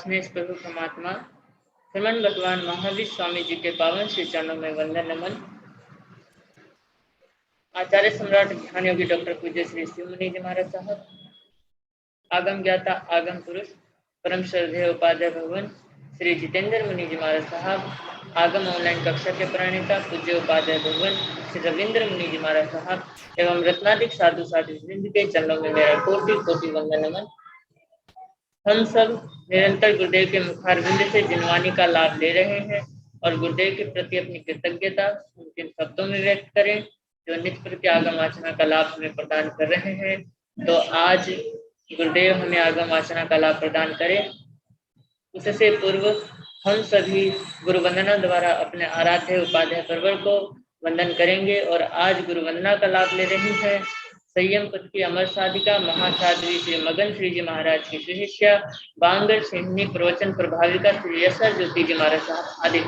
में प्रभु परमात्मा श्रीमन भगवान महावीर स्वामी जी के पावन श्री चरणों में वंदन नमन। आचार्य सम्राट ध्यान योगी डॉक्टर पूज्य श्री शिव मुनि जी महाराज साहब, आगम ज्ञाता आगम पुरुष परम श्रद्धेय उपाध्याय भगवान श्री जितेंद्र मुनि जी महाराज साहब, आगम ऑनलाइन कक्षा के प्रणेता पूज्य उपाध्याय भगवान श्री रविंद्र मुनि जी महाराज साहब एवं रत्नाधिक साधु साधु वृंद के चरणों में मेरा कोटि कोटि वंदन नमन। हम सब निरंतर गुरुदेव के मुखारविंद से जिनवानी का लाभ ले रहे हैं और गुरुदेव के प्रति अपनी कृतज्ञता उनके शब्दों में व्यक्त करें जो नित्य प्रति आगम आचना का लाभ हमें प्रदान कर रहे हैं। तो आज गुरुदेव हमें आगम आचना का लाभ प्रदान करें। उससे पूर्व हम सभी गुरु वंदना द्वारा अपने आराध्य उपाध्याय परवर को वंदन करेंगे और आज गुरु वंदना का लाभ ले रही है संयम पद की अमर साधिका महासाध्वी श्री मगन श्री जी महाराज की शिष्या बांगल सिंहनी प्रवचन प्रभाविका श्री यशर ज्योति जी महाराज साहब आदि।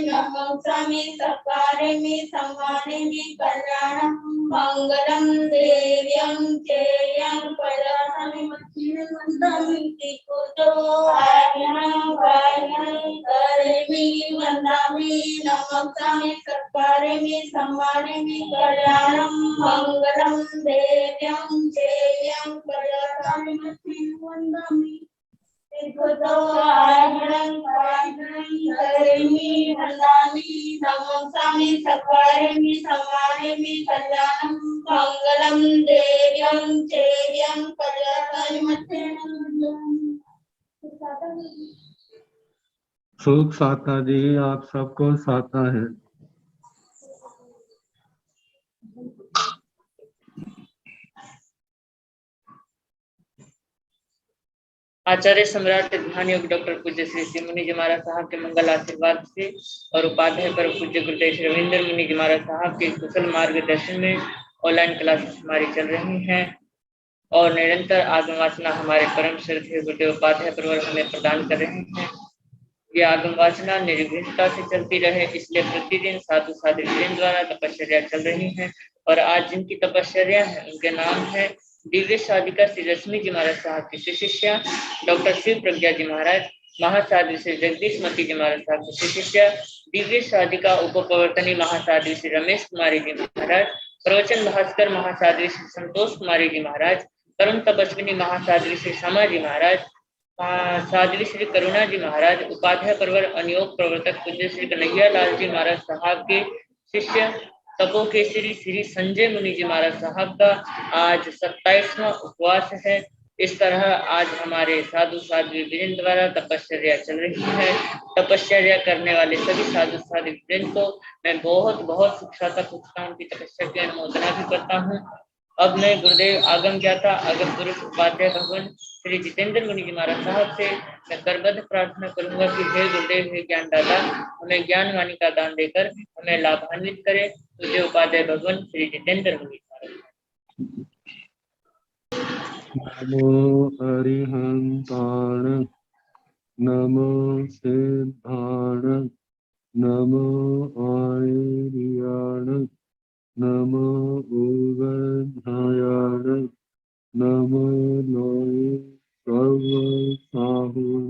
नमोऽस्मि सकारिमि संवारिमि कल्याणं मंगलं देव्यं चेयं पदासमि वन्दामि तिकुतो आयनं करिमि वन्दामि नमोऽस्मि सकारिमि संवारिमि कल्याणं मंगलं देव्यं चेयं पदासमि वन्दामि तिकुतो आयनं करिमि वन्दामि नमोऽस्मि सकारिमि संवारिमि कल्याणं मंगलं देव्यं चेयं पदासमि सुख साता जी आप सबको साता है। आचार्य सम्राट ध्यान योगी डॉक्टर पूज्य श्री शिव मुनि जी महाराज साहब के मंगल आशीर्वाद से और उपाध्याय पर पूज्य गुरुदेव श्री रविंद्र मुनि जी महाराज साहब के कुशल मार्गदर्शन में ऑनलाइन क्लासेस हमारी चल रही हैं और निरंतर आगम वासना हमारे परम श्रद्धेय गुरुदेव उपाध्याय परवर हमें प्रदान कर रहे हैं। ये आगम वासना निर्विघ्नता से चलती रहे इसलिए प्रतिदिन साधु साधु द्वारा तपस्या चल रही है और आज जिनकी तपस्या है उनके नाम है दिव्य साधिका श्री रश्मि जी महाराज साहब की शिष्या डॉक्टर शिव प्रज्ञा जी महाराज, महासाध्वी श्री जगदीश मती जी महाराज साहब की शिष्या दिव्य साधिका उप प्रवर्तनी महासाध्वी श्री रमेश कुमारी जी महाराज, प्रवचन भास्कर महासाध्वी श्री संतोष कुमारी जी महाराज, परम तपस्विनी महासाध्वी श्री शमा जी महाराज, साध्वी श्री करुणा जी महाराज, उपाध्याय परवर अनियोग प्रवर्तक पूज्य श्री कन्हैया लाल जी महाराज साहब के शिष्य तपो केसरी श्री संजय मुनि जी महाराज साहब का आज 27वां उपवास है। इस तरह आज हमारे साधु साध्वी वृंद द्वारा तपस्या चल रही है। तपस्या करने वाले सभी साधु साध्वी वृंद को मैं बहुत बहुत सुख शांता पूछता हूँ, उनकी तपस्या की अनुमोदना भी करता हूँ। अब मैं गुरुदेव आगम ज्ञाता आगम पुरुष उपाध्याय भगवान श्री जितेंद्र मुनि जी महाराज साहब से मैं करबद्ध प्रार्थना करूंगा कि हे गुरुदेव हे ज्ञानदाता हमें ज्ञान वाणी का दान देकर हमें लाभान्वित करे। तुझे उपाध्याय भगवान श्री जितेंद्र मुनि नमो अरिहंताण नमो सिद्धाण नमो आयर्याण नमो उगधायाण नमो लोय सर्वसाहुण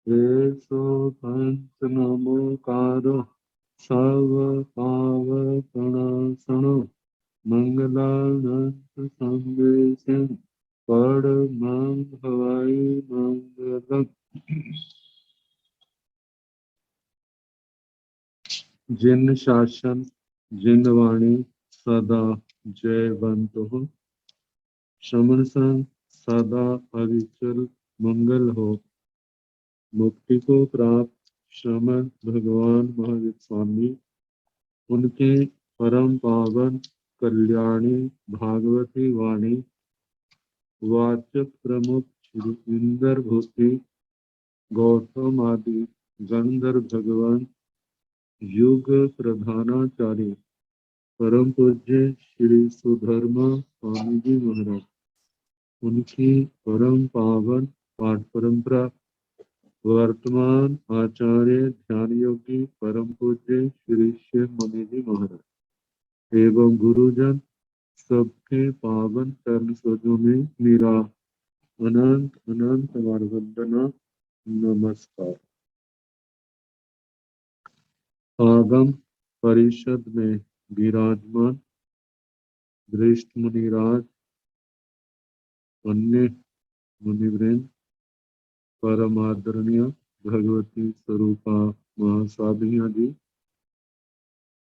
एसो पंच नमोकारो सर्व पावकणासनो मंगलानंद संदेशं परमं हवाई मंगलम्। जिन शासन जिन वाणी सदा जयवंत हो, श्रमण संग सदा अविचल मंगल हो। मुक्ति को प्राप्त श्रमण भगवान महावीर स्वामी उनके परम पावन कल्याणी भागवती वाणी वाचक प्रमुख श्री इंद्र भूति गौतम आदि गंधर्व भगवान युग प्रधानाचार्य परम पूज्य श्री सुधर्मा स्वामी जी महाराज उनकी परम पावन पाठ परंपरा वर्तमान आचार्य ध्यान योगी परम पूज्य श्री शिव मुनि जी महाराज एवं गुरुजन सबके पावन चरण सरोजों में मेरा अनंत अनंत बार वंदना नमस्कार। आगम परिषद में विराजमान श्रेष्ठ मुनिराज, अन्य मुनिवृंद, परम आदरणीय भगवती स्वरूपा महासाधिया जी,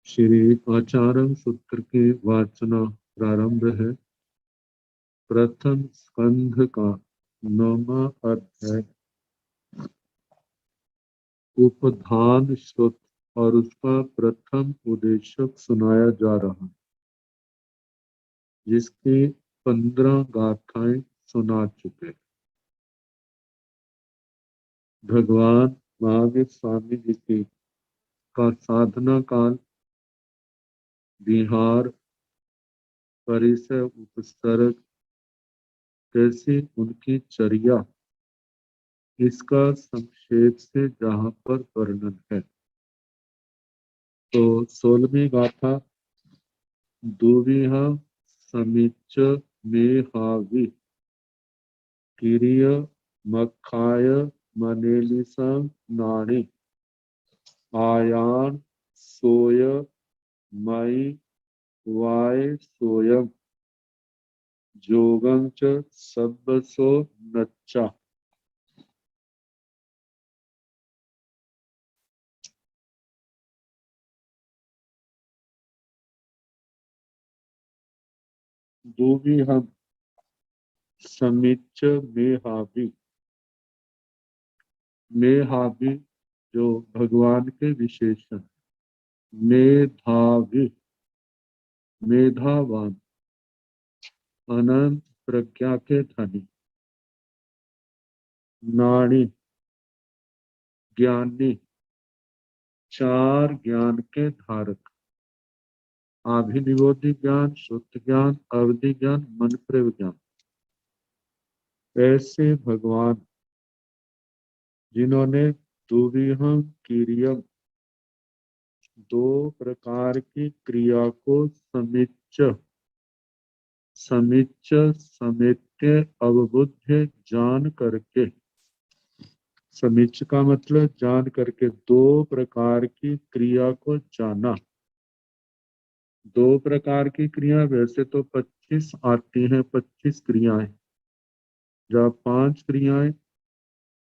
श्री आचार्य सूत्र के वाचना प्रारंभ है। प्रथम स्कंध का 9वां अध्याय उपधान श्रुत और उसका प्रथम उद्देशक सुनाया जा रहा है, जिसकी 15 गाथाएं सुना चुके। भगवान महावीर स्वामी जी की का साधना काल, बिहार, परिसर, उपसर्ग, कैसी उनकी चर्या, इसका संक्षेप से जहां पर वर्णन है। तो 16वीं गाथा दुविहा समिच्च मेहावि किरिय मखाय मनेलिसं नाणी आयान सोय मई वाय सोयम जोगं च सब्बसो नच्चा। दुविहम समिच्च मेहावि, मेहावि जो भगवान के विशेषण, मेधावि मेधावान, अनंत प्रज्ञा के धनी, नाणी ज्ञानी, चार ज्ञान के धारक, अभिनिबोधि ज्ञान, शुद्ध ज्ञान, अवधि ज्ञान, मन प्रव ज्ञान। ऐसे भगवान जिन्होंने दुविहम क्रियम, दो प्रकार की क्रिया को समिच्च समेत्य अवबुद्ध जान करके, समिच्च का मतलब जान करके, दो प्रकार की क्रिया को जाना। दो प्रकार की क्रिया, वैसे तो 25 आती हैं, 25 क्रियाएं, जब 5 क्रियाएं,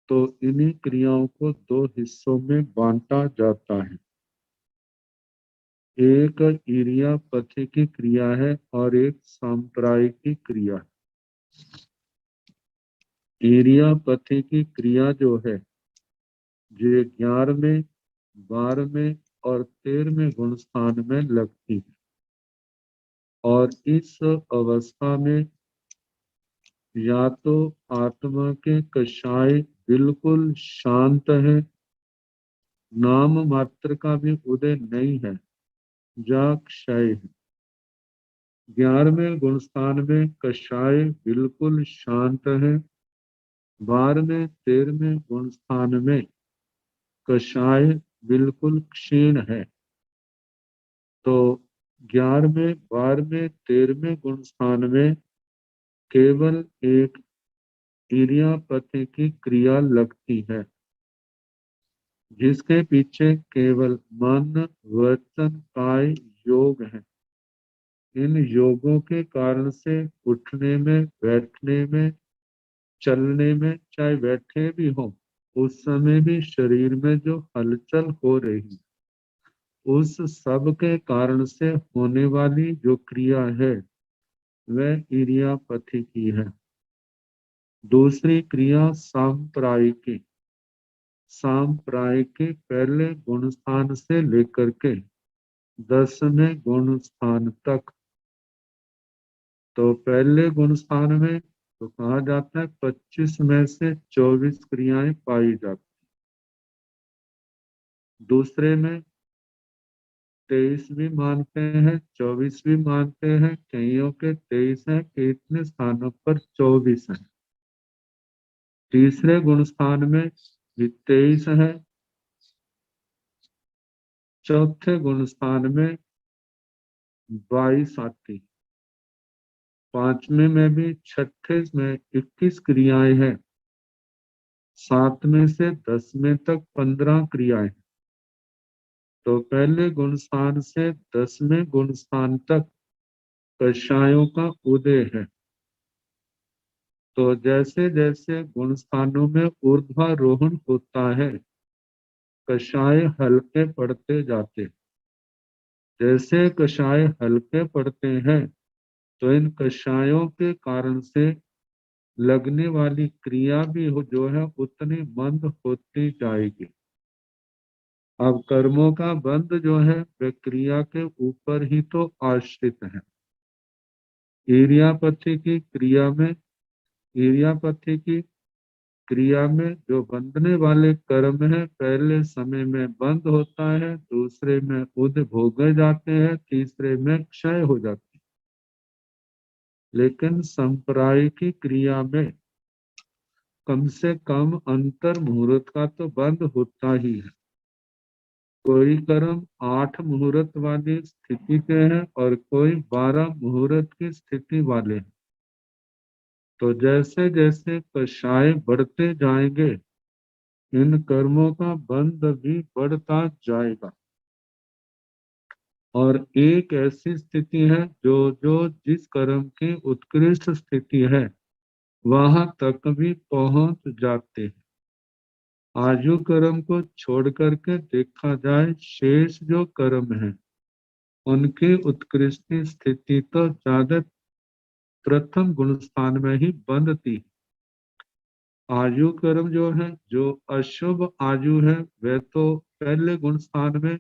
तो इन्हीं क्रियाओं को दो हिस्सों में बांटा जाता है। एक इरियापथी की क्रिया है और एक सांप्रायिकी क्रिया है। इरियापथी की क्रिया जो है, ये 11वें, 12वें और 13वें गुण स्थान में लगती है, और इस अवस्था में या तो आत्मा के कषाय बिल्कुल शांत है, नाम मात्र का भी उदय नहीं है, जा क्षय है। 11वें गुण स्थान में कषाय बिल्कुल शांत है, 12वें 13वें गुण स्थान में कषाय बिल्कुल क्षीण है। तो 11वें, 12वें, 13वें गुण स्थान में केवल एक इरियापथी की क्रिया लगती है, जिसके पीछे केवल मन, वचन, काय योग है। इन योगों के कारण से उठने में, बैठने में, चलने में, चाहे बैठे भी हो, उस समय भी शरीर में जो हलचल हो रही, उस सब के कारण से होने वाली जो क्रिया है, वह इरियापथी की है। दूसरी क्रिया सांप्रायिकी। सांप्रायिकी पहले गुण स्थान से लेकर के 10वें गुण स्थान तक। तो पहले गुण स्थान में तो कहा जाता है 25 में से 24 क्रियाएं पाई जाती। दूसरे में 23 भी मानते हैं, 24 भी मानते हैं, कईयों के 23 है, कितने स्थानों पर 24 है। तीसरे गुण स्थान में भी 23 है, चौथे गुण स्थान में 22 आती, पांचवें में भी, छठे में 21 क्रियाएं हैं, सातवें से 10वें तक 15 क्रियाएं। तो पहले गुण स्थान से 10वें गुण स्थान तक कषायों का उदय है। तो जैसे जैसे गुण स्थानों में ऊर्ध्वारोहण होता है, कषाय हल्के पड़ते जाते। जैसे कषाय हल्के पड़ते हैं तो इन कषायों के कारण से लगने वाली क्रिया भी जो है उतनी मंद होती जाएगी। अब कर्मों का बंध जो है वह क्रिया के ऊपर ही तो आश्रित है। ईर्यापथि की क्रिया में, ईर्यापथि की क्रिया में जो बंधने वाले कर्म है, पहले समय में बंद होता है, दूसरे में उद्भोगे जाते हैं, तीसरे में क्षय हो जाते हैं। लेकिन संप्राय की क्रिया में कम से कम अंतर मुहूर्त का तो बंद होता ही है। कोई कर्म 8 मुहूर्त वाली स्थिति के हैं और कोई 12 मुहूर्त की स्थिति वाले हैं। तो जैसे जैसे कषाय बढ़ते जाएंगे, इन कर्मों का बंध भी बढ़ता जाएगा। और एक ऐसी स्थिति है जो जो जिस कर्म की उत्कृष्ट स्थिति है वहां तक भी पहुंच जाते हैं। आयु कर्म को छोड़ करके देखा जाए, शेष जो कर्म है उनकी उत्कृष्ट स्थिति तो ज्यादा प्रथम गुण स्थान में ही बनती। आयु कर्म जो है, जो अशुभ आयु है, वह तो पहले गुण स्थान में,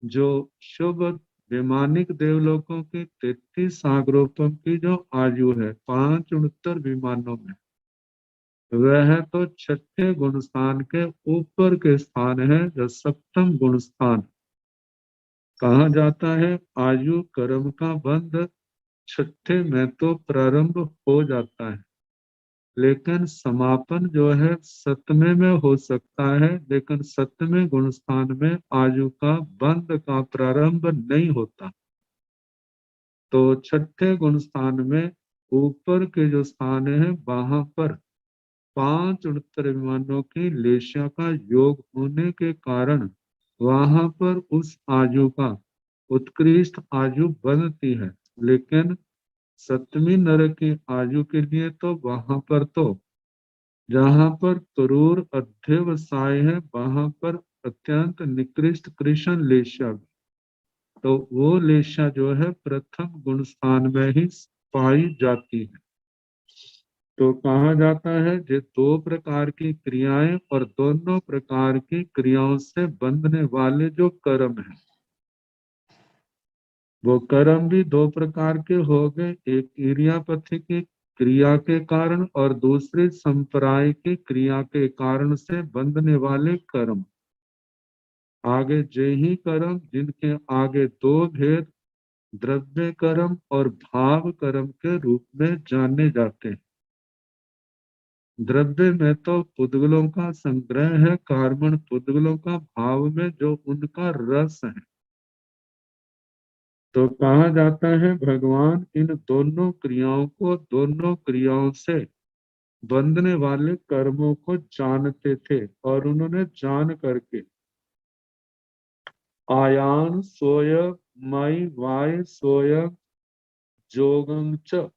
जो शुभ वैमानिक देवलोकों की 33 सागरों की जो आयु है 5 69 विमानों में, वह तो छठे गुण स्थान के ऊपर के स्थान है, जो सप्तम गुण स्थान कहा जाता है। आयु कर्म का बंध छठे में तो प्रारंभ हो जाता है, लेकिन समापन जो है 7वें में हो सकता है, लेकिन 7वें गुण स्थान में आयु का बंध का प्रारंभ नहीं होता। तो छठे गुण स्थान में ऊपर के जो स्थान है वहां पर 5 69 विमानों की लेशिया का योग होने के कारण वहां पर उस आयु का उत्कृष्ट आयु बनती है। लेकिन 7वीं नर की आयु के लिए तो वहां पर तो जहां पर क्रूर अध्यवसाय है वहां पर अत्यंत निकृष्ट कृष्ण लेशा, तो वो लेशा जो है प्रथम गुण स्थान में ही पाई जाती है। तो कहा जाता है कि 2 प्रकार की क्रियाएं और दोनों प्रकार की क्रियाओं से बंधने वाले जो कर्म है, वो कर्म भी 2 प्रकार के हो गए। एक ईर्यापथि की क्रिया के कारण और दूसरी संप्राय की क्रिया के कारण से बंधने वाले कर्म। आगे जय कर्म, जिनके आगे 2 भेद द्रव्य कर्म और भाव कर्म के रूप में जाने जाते हैं। द्रव्य में तो पुद्गलों का संग्रह है, कार्बन पुद्गलों का, भाव में जो उनका रस है। तो कहा जाता है भगवान इन दोनों क्रियाओं को, दोनों क्रियाओं से बंधने वाले कर्मों को जानते थे और उन्होंने जान करके आयान सोय मई वाय सोय जोगं च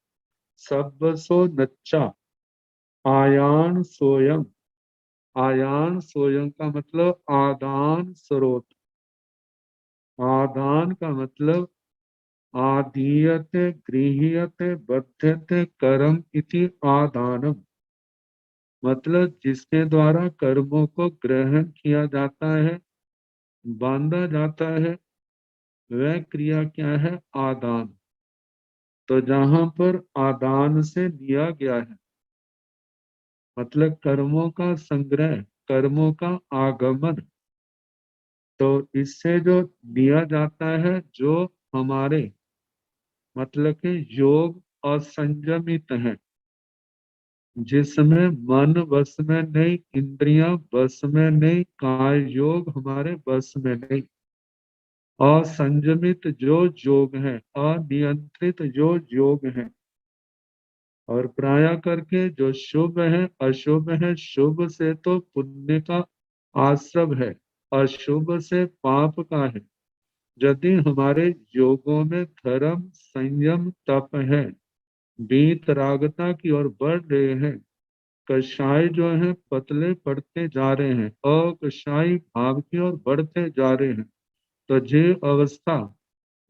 सब्बसो नच्चा आयान सोयम। आयान सोयम का मतलब आदान स्रोत। आदान का मतलब आदीयते गृह्यते बध्यते कर्म इति आदानम, मतलब जिसके द्वारा कर्मों को ग्रहण किया जाता है, बांधा जाता है, वह क्रिया क्या है? आदान। तो जहां पर आदान से लिया गया है, मतलब कर्मों का संग्रह, कर्मों का आगमन, तो इससे जो दिया जाता है, जो हमारे मतलब कि योग असंयमित है, जिसमें मन बस में नहीं, इंद्रियां बस में नहीं, काय योग हमारे बस में नहीं, असंयमित जो योग है, अनियंत्रित जो योग है, और प्राय करके जो शुभ है अशुभ है, शुभ से तो पुण्य का आश्रव है, अशुभ से पाप का है। यदि हमारे योगों में धर्म संयम तप है, वीतरागता की ओर बढ़ रहे हैं, कषाय जो है पतले पड़ते जा रहे हैं, अकषाय भाव की ओर बढ़ते जा रहे हैं, तो ये अवस्था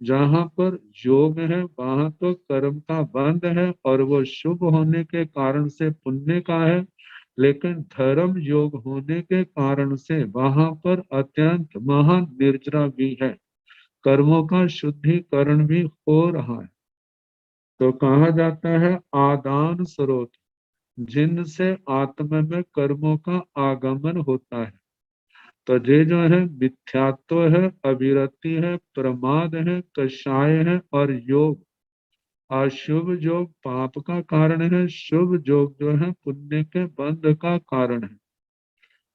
जहाँ पर योग है वहां तो कर्म का बंध है और वो शुभ होने के कारण से पुण्य का है, लेकिन धर्म योग होने के कारण से वहां पर अत्यंत महान निर्जरा भी है, कर्मों का शुद्धिकरण भी हो रहा है। तो कहा जाता है आदान स्रोत, जिनसे आत्मा में कर्मों का आगमन होता है। तो ये जो है मिथ्यात्व है, अविरति है, प्रमाद है, कषाय है, और योग अशुभ योग पाप का कारण है, शुभ योग जो है पुण्य के बंध का कारण है।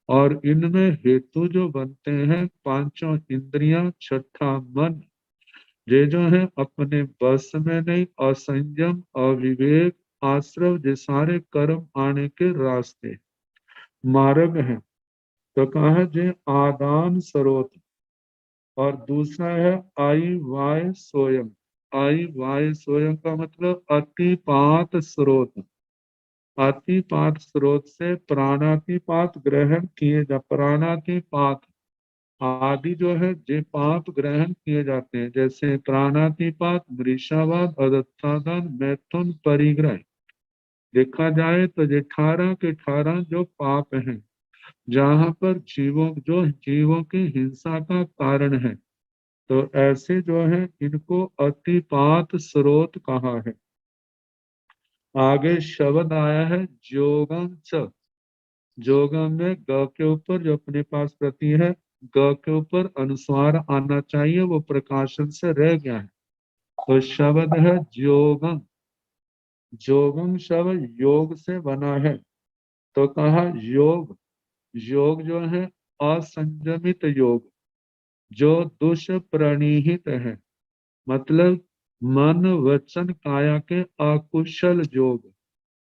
और इनमें हेतु जो बनते हैं पांचों इंद्रियां, छठा मन, ये जो है अपने बस में नहीं, असंयम, अविवेक, आश्रव, ये सारे कर्म आने के रास्ते मार्ग हैं। तो कहा है जे आदान स्रोत, और दूसरा है आई वाय सोयम। आई वाय सोयम का मतलब अतिपात स्रोत। अतिपात स्रोत से प्राणातिपात ग्रहण किए जा, प्राणातिपात आदि जो है जे पाप ग्रहण किए जाते हैं, जैसे प्राणातिपात, मृषावाद, अदत्तादान, मैथुन, परिग्रह। देखा जाए तो ये 18 के 18 जो पाप हैं, जहाँ पर जीवों की हिंसा का कारण है, तो ऐसे जो है इनको अतिपात स्रोत कहा है। आगे शब्द आया है जोगम च। जोगम में ग के ऊपर जो अपने पास प्रति है, ग के ऊपर अनुस्वार आना चाहिए, वो प्रकाशन से रह गया है। तो शब्द है जोगम। जोगम शब्द योग से बना है। तो कहा योग, योग जो है असंयमित योग, जो दुष्प्रणीहित है, मतलब मन वचन काया के अकुशल योग,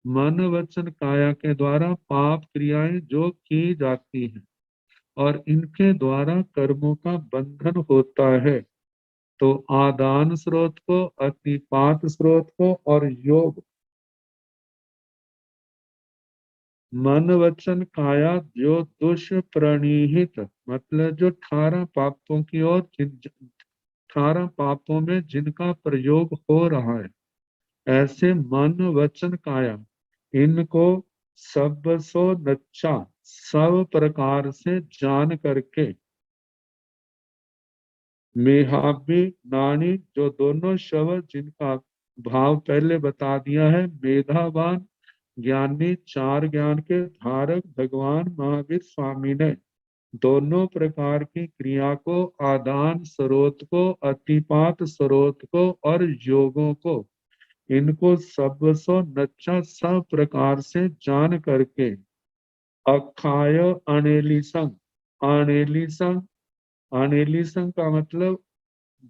मन वचन काया के द्वारा पाप क्रियाएं जो की जाती हैं और इनके द्वारा कर्मों का बंधन होता है। तो आदान स्रोत को, अतिपात स्रोत को और योग, मन वचन काया जो दुष्प्रणीहित, मतलब जो 18 पापों की ओर, 18 पापों में जिनका प्रयोग हो रहा है, ऐसे मन वचन काया, इनको सबसो नच्छा, सब प्रकार से जान करके, मेहाबी नानी, जो दोनों शब्द जिनका भाव पहले बता दिया है, मेधावान ज्ञानी, चार ज्ञान के धारक भगवान महावीर स्वामी ने दोनों प्रकार की क्रिया को, आदान स्रोत को, अतिपात स्रोत को और योगों को, इनको सबसो नच्छा सब प्रकार से जान करके, अखाय अनेलिसंग, अनेलिसंग, अनेलिसंग का मतलब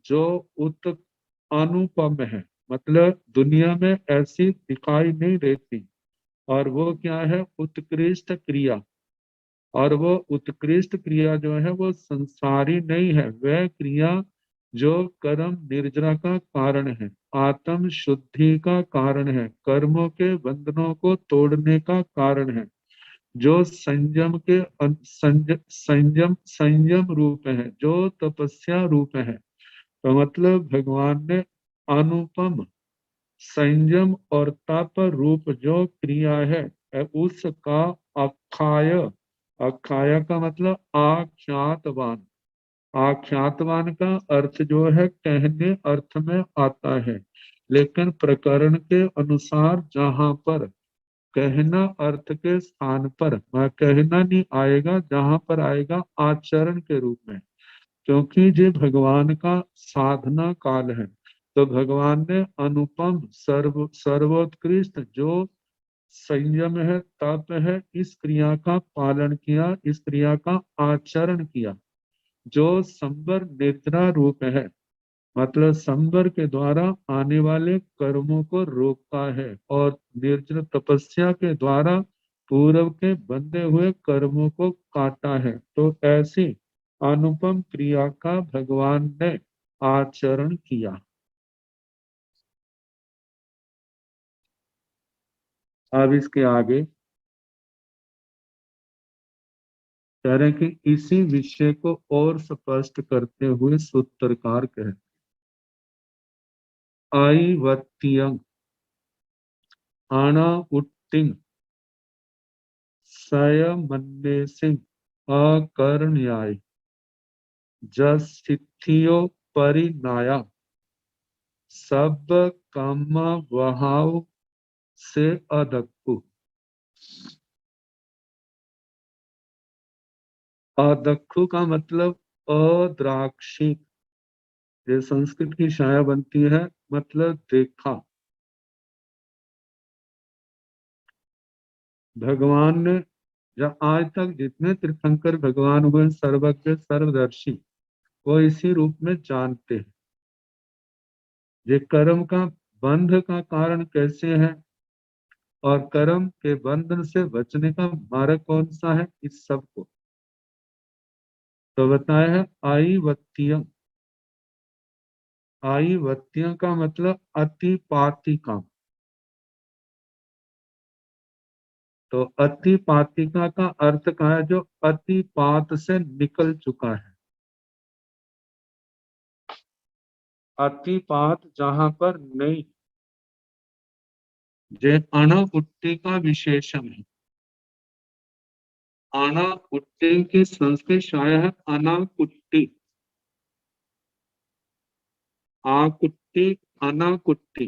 जो उत अनुपम है, मतलब दुनिया में ऐसी दिखाई नहीं देती, और वो क्या है, उत्कृष्ट क्रिया। और वो उत्कृष्ट क्रिया जो है वो संसारी नहीं है, वह क्रिया जो कर्म निर्जरा का कारण है, आत्म शुद्धि का कारण है, कर्मों के बंधनों को तोड़ने का कारण है, जो संयम के संयम रूप है, जो तपस्या रूप है। तो मतलब भगवान ने अनुपम संयम और तप रूप जो क्रिया है, उसका अक्षाय, अक्षाय का मतलब आख्यातवान, आख्यातवान का अर्थ जो है कहने अर्थ में आता है, लेकिन प्रकरण के अनुसार जहाँ पर कहना अर्थ के स्थान पर, वह कहना नहीं आएगा, जहाँ पर आएगा आचरण के रूप में। क्योंकि ये भगवान का साधना काल है। तो भगवान ने अनुपम सर्वोत्कृष्ट जो संयम है, तप है, इस क्रिया का पालन किया, इस क्रिया का आचरण किया, जो संवर निर्जरा रूप है। मतलब संवर के द्वारा आने वाले कर्मों को रोका है और निर्जन तपस्या के द्वारा पूर्व के बंधे हुए कर्मों को काटा है। तो ऐसी अनुपम क्रिया का भगवान ने आचरण किया। अब इसके आगे कह रहे हैं कि इसी विषय को और स्पष्ट करते हुए सूत्रकार कहते ऐवत्यं आना उत्तिंग सयमन्येसिंग अकर्ण्याय जसिद्धियो परिनाया सब काम वहाव से अदक्कु। अदक्खु का मतलब अद्राक्षित। ये संस्कृत की छाया बनती है, मतलब देखा। भगवान ने जब आज तक जितने तीर्थंकर भगवान हुए, सर्वज्ञ सर्वदर्शी, वो इसी रूप में जानते हैं। ये कर्म का बंध का कारण कैसे है और कर्म के बंधन से बचने का मार्ग कौन सा है, इस सब को तो बताया है। आईवत्य, आईवत्य का मतलब अतिपातिका। तो अतिपातिका का अर्थ क्या है, जो अतिपात से निकल चुका है। अतिपात जहां पर नहीं, जे अणउट्टी का विशेषण है। अणउट्टी की संस्कृत छाया है अनाकुट्टी। आकुट्टी, अनाकुट्टी।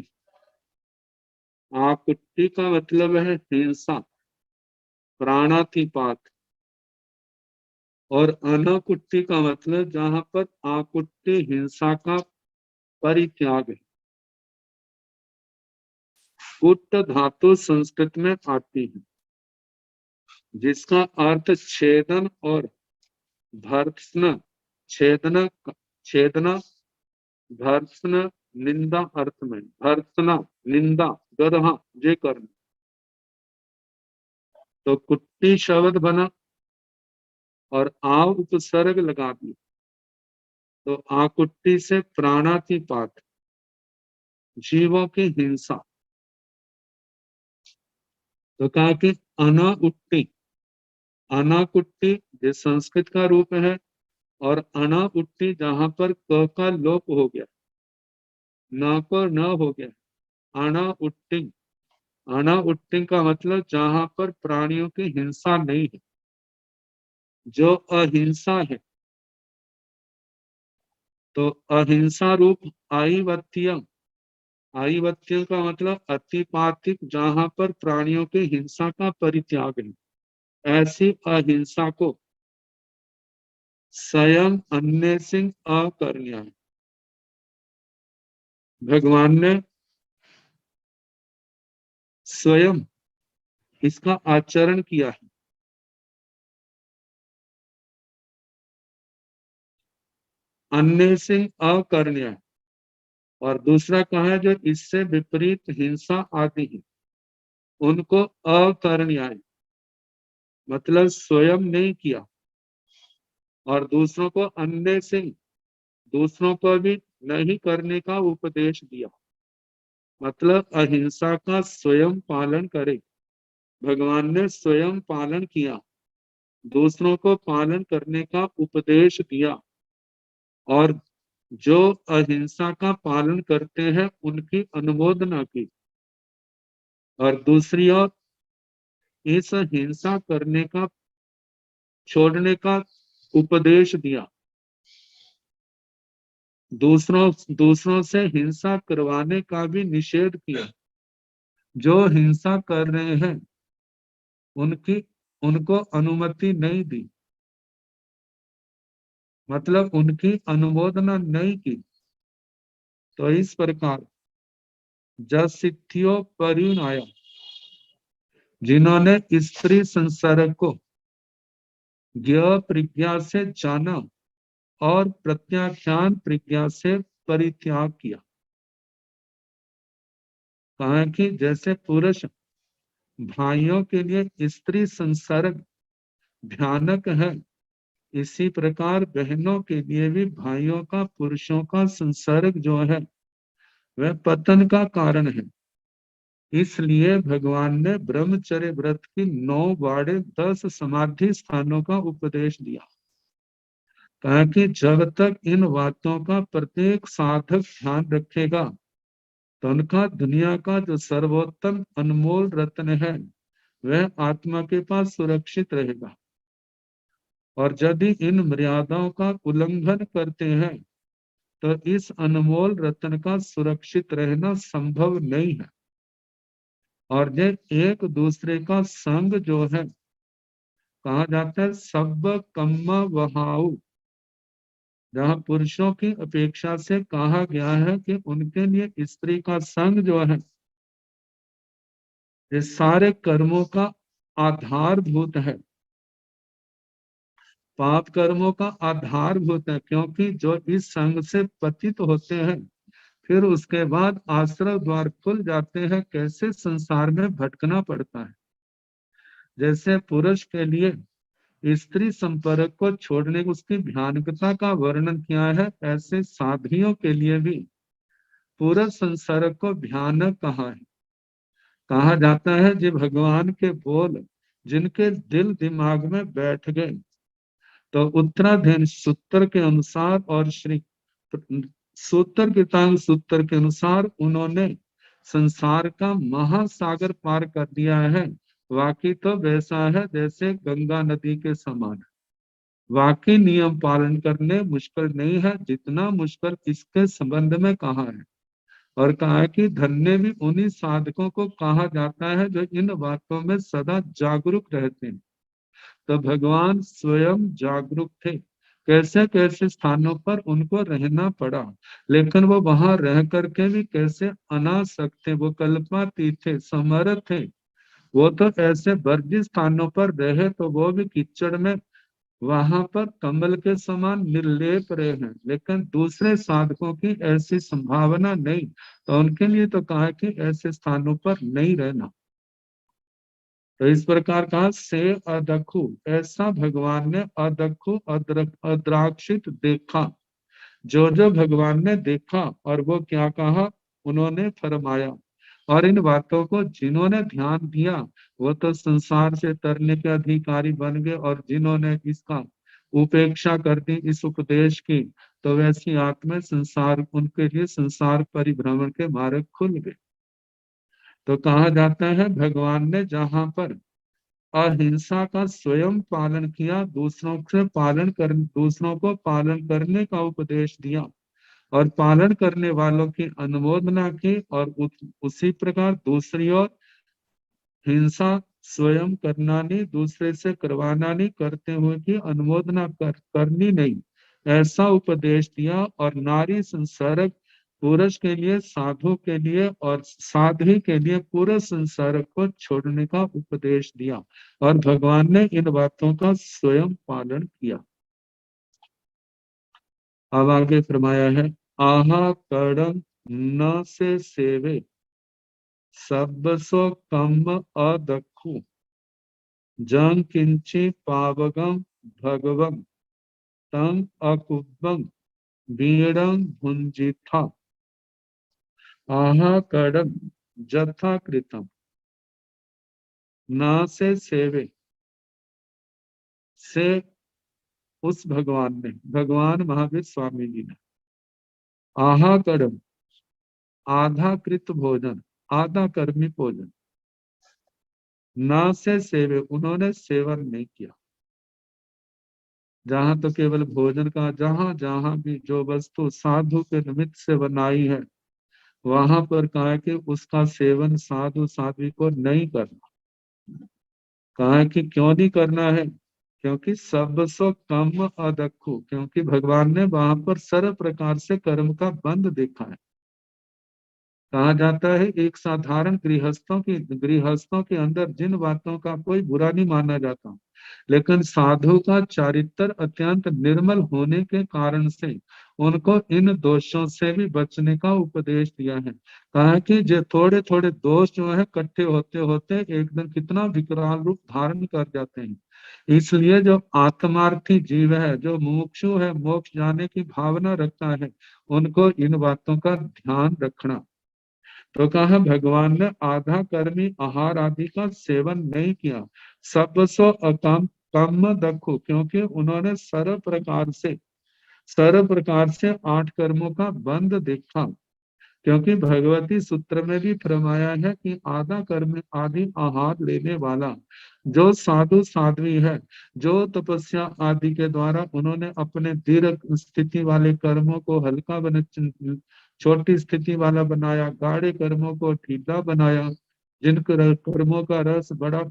आकुट्टी का मतलब है हिंसा, प्राणातिपात। और अनाकुट्टी का मतलब जहां पर आकुट्टी हिंसा का परित्याग है। कुट धातु संस्कृत में आती है, जिसका अर्थ छेदन और भर्त्सन। छेदना, छेदना, भर्त्सन निंदा अर्थ में। भर्त्सना निंदा, गदहा जे कर्म। तो कुट्टी शब्द बना और आव उपसर्ग लगा दिया, तो आकुट्टी से प्राणातिपात, जीवों की हिंसा। तो कहा कि अनाउट्टी, अनाकुट्टी ये संस्कृत का रूप है। और अनाउट्टी जहां पर क का लोप हो गया, न को न हो गया, अनाउट्टी। अनाउट्टी का मतलब जहां पर प्राणियों की हिंसा नहीं है, जो अहिंसा है। तो अहिंसा रूप आईवत्य, आईवत्य का मतलब अतिपातिक, जहां पर प्राणियों की हिंसा का परित्याग है। ऐसी अहिंसा को स्वयं अन्य सिंह अकर्ण्य, भगवान ने स्वयं इसका आचरण किया है। अन्य सिंह अकर्ण्य, और दूसरा कहा है जो इससे विपरीत हिंसा आदि है, उनको अकर्ण्य, मतलब स्वयं नहीं किया। और दूसरों को अन्य सिंह, दूसरों को भी नहीं करने का उपदेश दिया। मतलब अहिंसा का स्वयं पालन करे। भगवान ने स्वयं पालन किया, दूसरों को पालन करने का उपदेश दिया, और जो अहिंसा का पालन करते हैं उनकी अनुमोदना की। और दूसरी ओर इस हिंसा करने का, छोड़ने का उपदेश दिया। दूसरों से हिंसा करवाने का भी निषेध किया। जो हिंसा कर रहे हैं उनको अनुमति नहीं दी। मतलब उनकी अनुमोदना नहीं की। तो इस प्रकार जसिथ्यो परिणाया, जिन्होंने स्त्री संसर्ग को ज्ञ प्रज्ञा से जाना और प्रत्याख्यान प्रज्ञा से परित्याग किया। कहा कि जैसे पुरुष भाइयों के लिए स्त्री संसर्ग भयानक है, इसी प्रकार बहनों के लिए भी भाइयों का पुरुषों का संसर्ग जो है वह पतन का कारण है। इसलिए भगवान ने ब्रह्मचर्य व्रत की 9 बाड़े 10 समाधि स्थानों का उपदेश दिया। कहा कि जब तक इन बातों का प्रत्येक साधक ध्यान रखेगा तो उनका दुनिया का जो सर्वोत्तम अनमोल रत्न है वह आत्मा के पास सुरक्षित रहेगा। और यदि इन मर्यादाओं का उल्लंघन करते हैं तो इस अनमोल रत्न का सुरक्षित रहना संभव नहीं है। और ये एक दूसरे का संग जो है, कहा जाता है सब कम्मा वहाउ, जहाँ पुरुषों की अपेक्षा से कहा गया है कि उनके लिए स्त्री का संग जो है ये सारे कर्मों का आधारभूत है, पाप कर्मों का आधारभूत है। क्योंकि जो इस संग से पतित होते हैं फिर उसके बाद आश्रय द्वार खुल जाते हैं, कैसे संसार में भटकना पड़ता है। जैसे पुरुष के लिए स्त्री संपर्क को छोड़ने उसकी भयानकता का वर्णन किया है, ऐसे साधुओं के लिए भी पुरुष संसर्ग को भयानक कहा है। कहा जाता है कि भगवान के बोल जिनके दिल दिमाग में बैठ गए तो उत्तराधीन सूत्र के अनुसार और श्री सूत्र गीतांग सूत्र के अनुसार उन्होंने संसार का महासागर पार कर दिया है। वाकई तो वैसा है जैसे गंगा नदी के समान। वाकई नियम पालन करने मुश्किल नहीं है जितना मुश्किल इसके संबंध में कहा है। और कहा है कि धन्य भी उन्हीं साधकों को कहा जाता है जो इन बातों में सदा जागरूक रहते हैं। तो भगवान स्वयं जागरूक थे, कैसे कैसे स्थानों पर उनको रहना पड़ा, लेकिन वो वहां रह करके भी कैसे अनासक्त थे, वो कल्पातीत थे, समर्थ थे। वो तो ऐसे वर्जित स्थानों पर रहे तो वो भी कीचड़ में वहां पर कमल के समान निर्लेप रहे हैं, लेकिन दूसरे साधकों की ऐसी संभावना नहीं, तो उनके लिए तो कहा कि ऐसे स्थानों पर नहीं रहना। तो इस प्रकार कहा से अदखु, ऐसा भगवान ने अदखु अद्राक्षित देखा। जो जो भगवान ने देखा और वो क्या कहा उन्होंने फरमाया। और इन बातों को जिन्होंने ध्यान दिया वो तो संसार से तरने के अधिकारी बन गए, और जिन्होंने इसका उपेक्षा कर दी इस उपदेश की तो वैसी आत्मा संसार उनके लिए संसार परिभ्रमण के मार्ग खुल गए। तो कहा जाता है भगवान ने जहां पर अहिंसा का स्वयं पालन किया, दूसरों को पालन करने का उपदेश दिया और पालन करने वालों की अनुमोदना की, और उसी प्रकार दूसरी ओर हिंसा स्वयं करना नहीं, दूसरे से करवाना नहीं, करते हुए की अनुमोदना करनी नहीं, ऐसा उपदेश दिया। और नारी संसर्ग पुरुष के लिए, साधु के लिए और साध्वी के लिए पुरुष संसर्ग को छोड़ने का उपदेश दिया, और भगवान ने इन बातों का स्वयं पालन किया। अब आगे फरमाया है आहा कड़म न से सेवे सबसो कम अदखु जं किंची पावगम भगवम तंग अकुब्बम बीड़ं भुंजिथा आहा कड़म जथा कृतम न से सेवे से उस भगवान ने, भगवान महावीर स्वामी जी ने आहा कड़म आधा कृत भोजन, आधा कर्मी भोजन, न से सेवे उन्होंने सेवन नहीं किया। जहां तो केवल भोजन का, जहां जहां भी जो वस्तु साधु के निमित्त से बनाई है वहां पर कहा कि उसका सेवन साधु साध्वी को नहीं करना। कहा कि क्यों नहीं करना है क्योंकि सबसो कम अदखु, क्योंकि भगवान ने वहां पर सर्व प्रकार से कर्म का बंध देखा है। कहा जाता है एक साधारण गृहस्थों के अंदर जिन बातों का कोई बुरा नहीं माना जाता, लेकिन साधु का चारित्र अत्यंत निर्मल होने के कारण से उनको इन दोषों से भी बचने का उपदेश दिया है। कहा कि जो थोड़े थोड़े दोष जो है इकट्ठे होते होते एक दिन कितना विकराल रूप धारण कर जाते हैं। इसलिए जो आत्मार्थी जीव है, जो मुमुक्षु है, मोक्ष जाने की भावना रखता है, उनको इन बातों का ध्यान रखना। तो कहा भगवान ने आधा कर्मी आहार आदि का सेवन नहीं किया, सबसो अकम कम दखो, क्योंकि उन्होंने सर्व प्रकार से 8 कर्मों का बंध देखा। क्योंकि भगवती सूत्र में भी फरमाया है कि आधा कर्म आदि आहार लेने वाला जो साधु साध्वी है, जो तपस्या आदि के द्वारा उन्होंने अपने दीर्घ स्थिति वाले कर्मों को हल्का बना, छोटी स्थिति वाला बनाया, गाढ़े कर्मों को ढीला बनाया, जिन कर्मों का रस बड़ा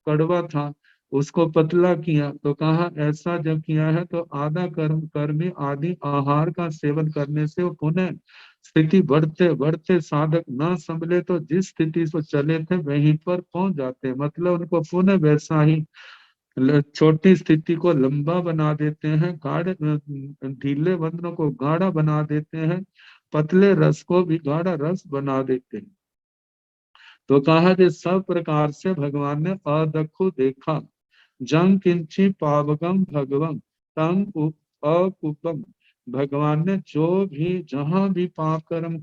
कड़वा था उसको पतला किया। तो कहा ऐसा जब किया है तो आधा कर्मी आदि आहार का सेवन करने से वो पुनः स्थिति बढ़ते बढ़ते साधक न संभले तो जिस स्थिति से चले थे वहीं पर पहुंच जाते, मतलब उनको पुनः वैसा ही छोटी स्थिति को लंबा बना देते हैं, गाढ़े ढीले बंधनों को गाढ़ा बना देते हैं, पतले रस को भी गाढ़ा रस बना देते हैं। तो कहा कि सब प्रकार से भगवान ने अदखु देखा, जंग किंची पावकम भगवम तंग अकुपम, भगवान ने जो भी जहां भी पाप कर्म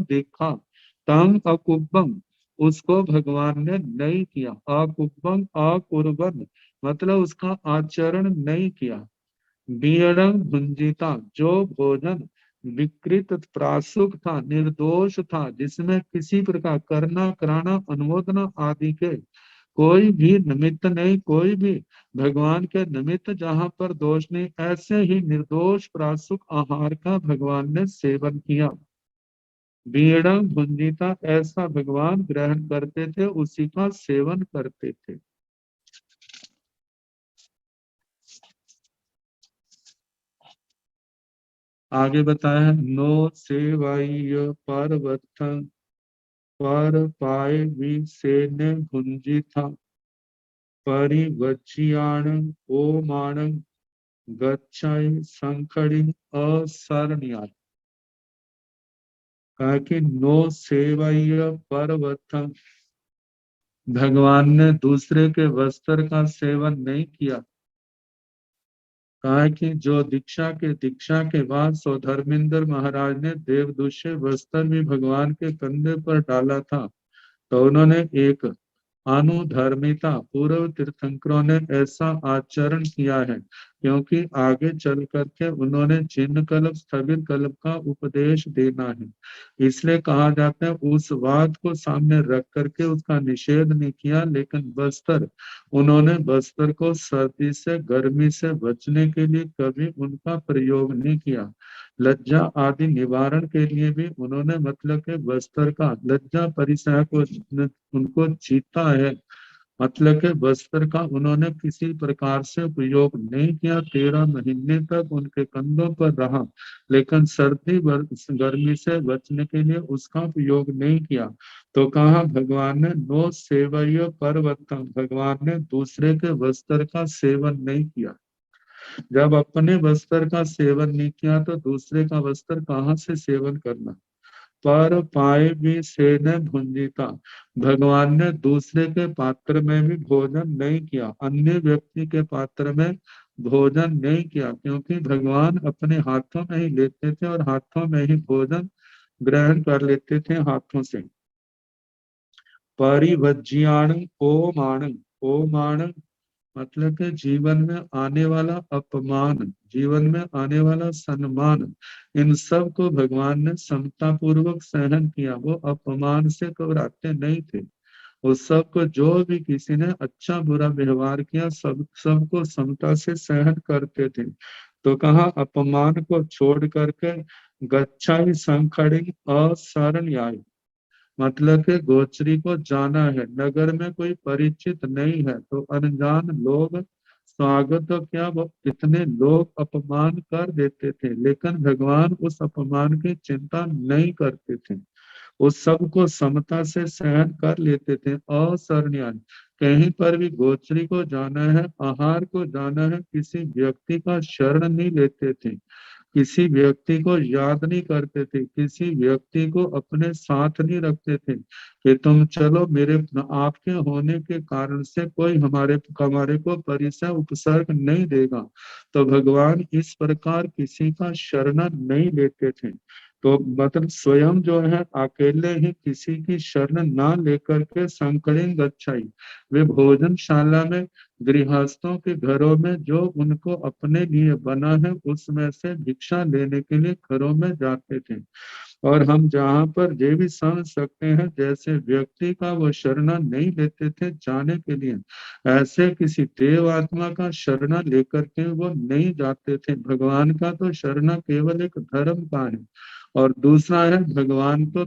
देखा, तंग अकुपम, उसको भगवान ने नहीं किया, अकुपम अकुर्बन, मतलब उसका आचरण नहीं किया। बीड़ंग भुंजिता, जो भोजन विकृत प्रासुक था, निर्दोष था, जिसमें किसी प्रकार करना कराना अनुमोदना आदि के कोई भी निमित्त नहीं, कोई भी भगवान के निमित्त जहां पर दोष नहीं, ऐसे ही निर्दोष प्रासुक आहार का भगवान ने सेवन किया। बीड़ंग भुंजिता, ऐसा भगवान ग्रहण करते थे, उसी का सेवन करते थे। आगे बताया है नो सेवाय परवत्थं पर पाए भी सेने भुंजी था, परिवज्याण ओमाण गच्छाई संखड़ी असरण्याय। कहा कि नो सेवाय परवत्थं, भगवान ने दूसरे के वस्त्र का सेवन नहीं किया। कहा कि जो दीक्षा के बाद सौधर्मेंद्र महाराज ने देवदूष्य वस्त्र भी भगवान के कंधे पर डाला था, तो उन्होंने एक अनुधर्मिता पूर्व तीर्थंकरों ने ऐसा आचरण किया है, क्योंकि आगे चल करके उन्होंने चिन्ह कल्प स्थगित कल्प का उपदेश देना है। इसलिए कहा जाता है उस बात को सामने रख करके उसका निषेध नहीं किया, लेकिन उन्होंने बस्तर को सर्दी से गर्मी से बचने के लिए कभी उनका प्रयोग नहीं किया। लज्जा आदि निवारण के लिए भी उन्होंने मतलब के बस्तर का लज्जा परिचय को उनको जीता है, मतलब के बस्तर का उन्होंने किसी प्रकार से उपयोग नहीं किया। 13 महीने तक उनके कंधों पर रहा, लेकिन सर्दी गर्मी से बचने के लिए उसका उपयोग नहीं किया। तो कहा भगवान ने नो सेवय परवत्तम, भगवान ने दूसरे के वस्त्र का सेवन नहीं किया। जब अपने वस्त्र का सेवन नहीं किया तो दूसरे का वस्त्र कहाँ से सेवन करना। पर पाए भी से न भुंजिता, भगवान ने दूसरे के पात्र में भी भोजन नहीं किया, अन्य व्यक्ति के पात्र में भोजन नहीं किया, क्योंकि भगवान अपने हाथों में ही लेते थे और हाथों में ही भोजन ग्रहण कर लेते थे हाथों से। परिवज्याण ओमाण, ओमाण मतलब कि जीवन में आने वाला अपमान, जीवन में आने वाला सम्मान, इन सब को भगवान ने समता पूर्वक सहन किया। वो अपमान से घबराते नहीं थे। उस सब को जो भी किसी ने अच्छा बुरा व्यवहार किया, सबको समता से सहन करते थे। तो कहा अपमान को छोड़ करके गच्छाई संखड़ी असरण्याय, मतलब के गोचरी को जाना है, नगर में कोई परिचित नहीं है तो अनजान लोग स्वागत तो क्या, वो इतने लोग अपमान कर देते थे, लेकिन भगवान उस अपमान की चिंता नहीं करते थे। वो सबको समता से सहन कर लेते थे। असरण्यान, कहीं पर भी गोचरी को जाना है, आहार को जाना है, किसी व्यक्ति का शरण नहीं लेते थे, किसी व्यक्ति को याद नहीं करते थे, किसी व्यक्ति को अपने साथ नहीं रखते थे कि तुम चलो, मेरे आपके होने के कारण से कोई हमारे हमारे को परिसर उपसर्ग नहीं देगा। तो भगवान इस प्रकार किसी का शरण नहीं लेते थे। तो मतलब स्वयं जो है अकेले ही किसी की शरण ना लेकर के संकलिन गच्छाई, वे भोजनशाला में गृहस्थों के घरों में जो उनको अपने लिए बना है उसमें से भिक्षा लेने के लिए घरों में जाते थे। और हम जहाँ पर ये भी समझ सकते हैं, जैसे व्यक्ति का वो शरणा नहीं लेते थे जाने के लिए, ऐसे किसी देव आत्मा का शरणा लेकर के वो नहीं जाते थे। भगवान का तो शरणा केवल एक धर्म का है। और दूसरा है, भगवान तो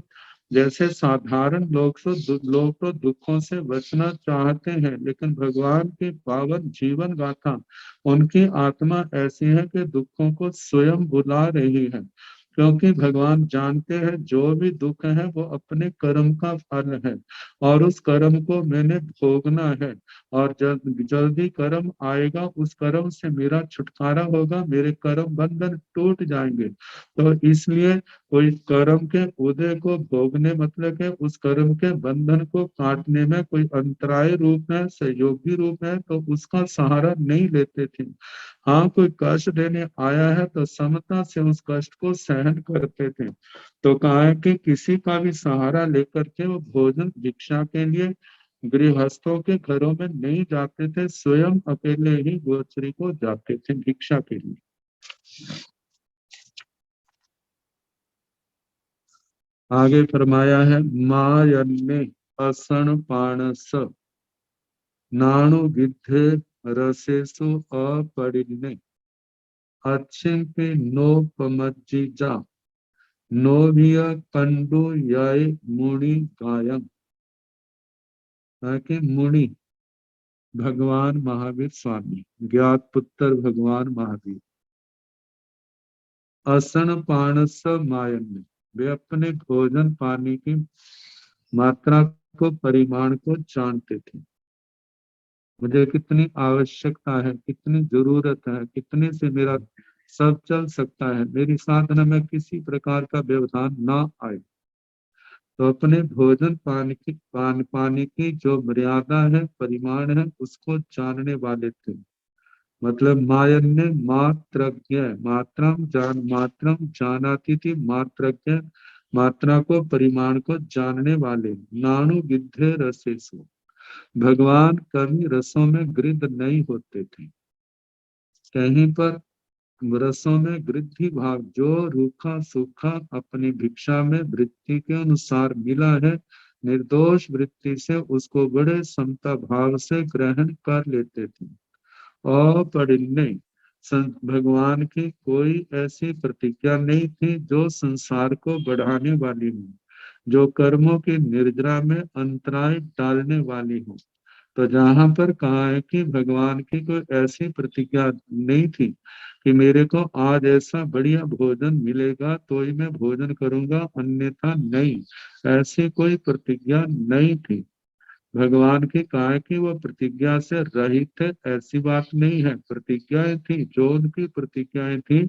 जैसे साधारण लोग तो दुखों से बचना चाहते हैं, लेकिन भगवान की पावन जीवन गाथा, उनकी आत्मा ऐसी है कि दुखों को स्वयं बुला रही है। क्योंकि भगवान जानते हैं जो भी दुख है वो अपने कर्म का फल है, और उस कर्म को मैंने भोगना है। और जल्दी कर्म आएगा, उस कर्म से मेरा छुटकारा होगा, मेरे कर्म बंधन टूट जाएंगे। तो इसलिए कोई कर्म के उदय को भोगने, मतलब के उस कर्म के बंधन को काटने में कोई अंतराय रूप है, सहयोगी रूप है, तो उसका सहारा नहीं लेते थे। हाँ, कोई कष्ट देने आया है तो समता से उस कष्ट को सहन करते थे। तो कहा है कि किसी का भी सहारा लेकर के वो भोजन भिक्षा के लिए गृहस्थों के घरों में नहीं जाते थे, स्वयं अकेले ही गोचरी को जाते थे भिक्षा के लिए। आगे फरमाया है, मायन्ने असण पाणस नाणु गिद्धे रसेसु अपरिन्ने अच्छिंपि नोपमज्जिजा नोभिय कंडु यय मुनि गायम। कि मुनि भगवान महावीर स्वामी, ज्ञात पुत्र भगवान महावीर, असन पाणस मायन, वे अपने भोजन पानी की मात्रा को, परिमाण को जानते थे। मुझे कितनी आवश्यकता है, कितनी जरूरत है, कितने से मेरा सब चल सकता है, मेरी साधना में किसी प्रकार का व्यवधान ना आए। तो अपने भोजन पानी की जो मर्यादा है, परिमाण है, उसको जानने वाले थे। मतलब मायन ने मात्रज्ञ, मात्रम जानाती थी, मात्रज्ञ, मात्रा को, परिमाण को जानने वाले। नाणु गिद्धे रसेसु, भगवान कभी रसों में गृद्ध नहीं होते थे। कहीं पर रसों में वृद्धि भाव, जो रूखा सूखा अपनी भिक्षा में वृत्ति के अनुसार मिला है, निर्दोष वृत्ति से उसको बड़े समता भाव से ग्रहण कर लेते थे। और पढ़ने, भगवान की कोई ऐसी प्रतिज्ञा नहीं थी जो संसार को बढ़ाने वाली हो, जो कर्मों की निर्जरा में अंतराय डालने वाली हो। तो जहां पर कहा है कि भगवान की कोई ऐसी प्रतिज्ञा नहीं थी कि मेरे को आज ऐसा बढ़िया भोजन मिलेगा तो ही मैं भोजन करूंगा, अन्यथा नहीं, ऐसी कोई प्रतिज्ञा नहीं थी। भगवान की कहा है कि वो प्रतिज्ञा से रहित थे, ऐसी बात नहीं है। प्रतिज्ञाएं थी, जो उनकी प्रतिज्ञाएं थी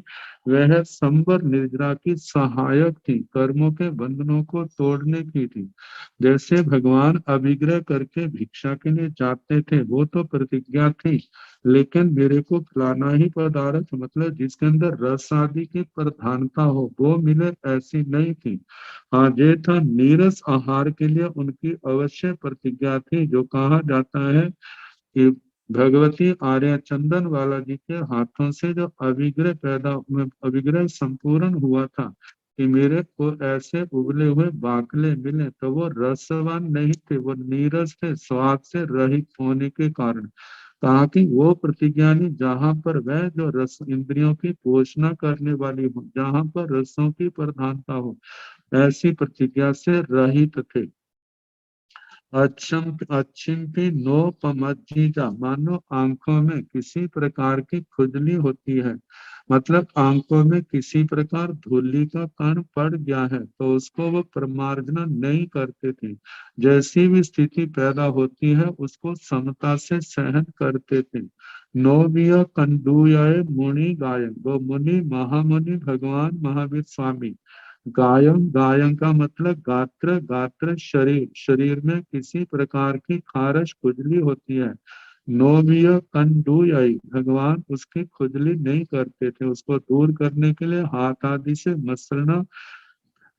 वह संवर निर्जरा की सहायक थी, कर्मों के बंधनों को तोड़ने की थी। जैसे भगवान अभिग्रह करके भिक्षा के लिए जाते थे, वो तो प्रतिज्ञा थी, लेकिन मेरे को खिलाना ही पदार्थ, मतलब जिसके अंदर रस आदि की प्रधानता हो वो मिले, ऐसी नहीं थी। हाँ, ये था नीरस आहार के लिए उनकी अवश्य प्रतिज्ञा थी, जो कहा जाता है कि भगवती आर्य चंदन वाला जी के हाथों से जो अभिग्रह संपूर्ण हुआ था, कि मेरे को ऐसे उबले हुए बाकले मिले, तो वो रसवान नहीं थे, वो नीरस थे, स्वाद से रहित होने के कारण। ताकि वो प्रतिज्ञानी जहां पर वह जो रस इंद्रियों की पोषणा करने वाली हो, जहां पर रसों की प्रधानता हो, ऐसी प्रतिज्ञा से रहित थे। अक्षिम्पी नोपमज्जिजा, मानो आंखों में किसी प्रकार की खुजली होती है, मतलब आंखों में किसी प्रकार धूली का कण पड़ गया है तो उसको वो प्रमार्जना नहीं करते थे। जैसी भी स्थिति पैदा होती है उसको समता से सहन करते थे। नोविय कंदुयाय मुनि गायन, वो मुनि महामुनि भगवान महावीर स्वामी। गायम, गायन का मतलब गात्र, गात्र शरीर, शरीर में किसी प्रकार की खारश खुजली होती है। नोविय कंडुयाई, भगवान उसकी खुजली नहीं करते थे, उसको दूर करने के लिए हाथ आदि से मसलना,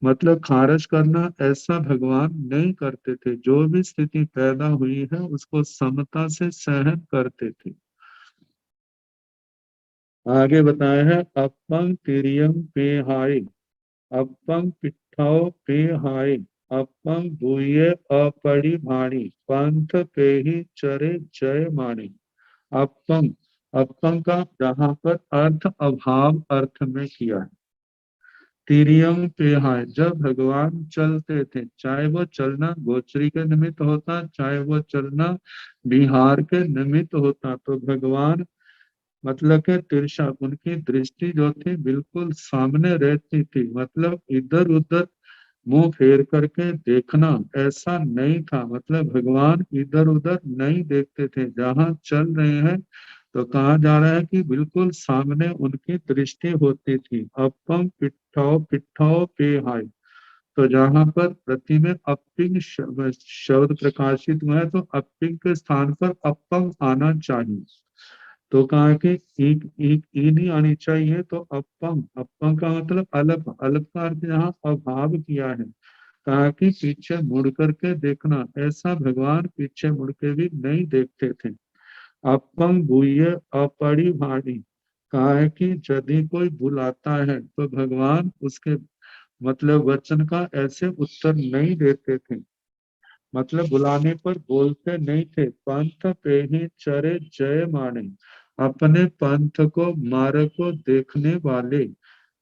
मतलब खारश करना, ऐसा भगवान नहीं करते थे। जो भी स्थिति पैदा हुई है उसको समता से सहन करते थे। आगे बताया है अपंग तिरियम पे हाय, अपंग पिट्ठाओ पे हाय, अपंग भूये अपरिभाणी, पंथ पे ही चरे जय माणी। अपंग, अपंग का यहाँ पर अर्थ अभाव अर्थ में किया है। तिरियम पे हाय, जब भगवान चलते थे, चाहे वो चलना गोचरी के निमित्त होता, चाहे वो चलना बिहार के निमित्त होता, तो भगवान मतलब के तिरछा, उनकी दृष्टि जो थी बिल्कुल सामने रहती थी, मतलब इधर उधर मुंह फेर करके देखना ऐसा नहीं था। मतलब भगवान इधर उधर नहीं देखते थे, जहां चल रहे हैं तो कहा जा रहा है कि बिल्कुल सामने उनकी दृष्टि होती थी। अपम पिट्ठाओ, पिट्ठाओ पे हाय, तो जहां पर प्रति में अपिंग शब्द प्रकाशित हुआ है तो अपिंग के स्थान पर अपंग आना चाहिए। तो कहा कि एक एक ई नहीं आनी चाहिए, तो अपंग, अपंग का मतलब अल्प, अल्प का अर्थ यहाँ अभाव किया है। कहा कि पीछे मुड़ करके देखना, ऐसा भगवान पीछे मुड़ के भी नहीं देखते थे। अपंग भूय अपरिभाणी, कहा है कि यदि कोई बुलाता है तो भगवान उसके मतलब वचन का ऐसे उत्तर नहीं देते थे, मतलब बुलाने पर बोलते नहीं थे। पंथ पे ही चरे जय माने, अपने पंथ को, मार्ग को देखने वाले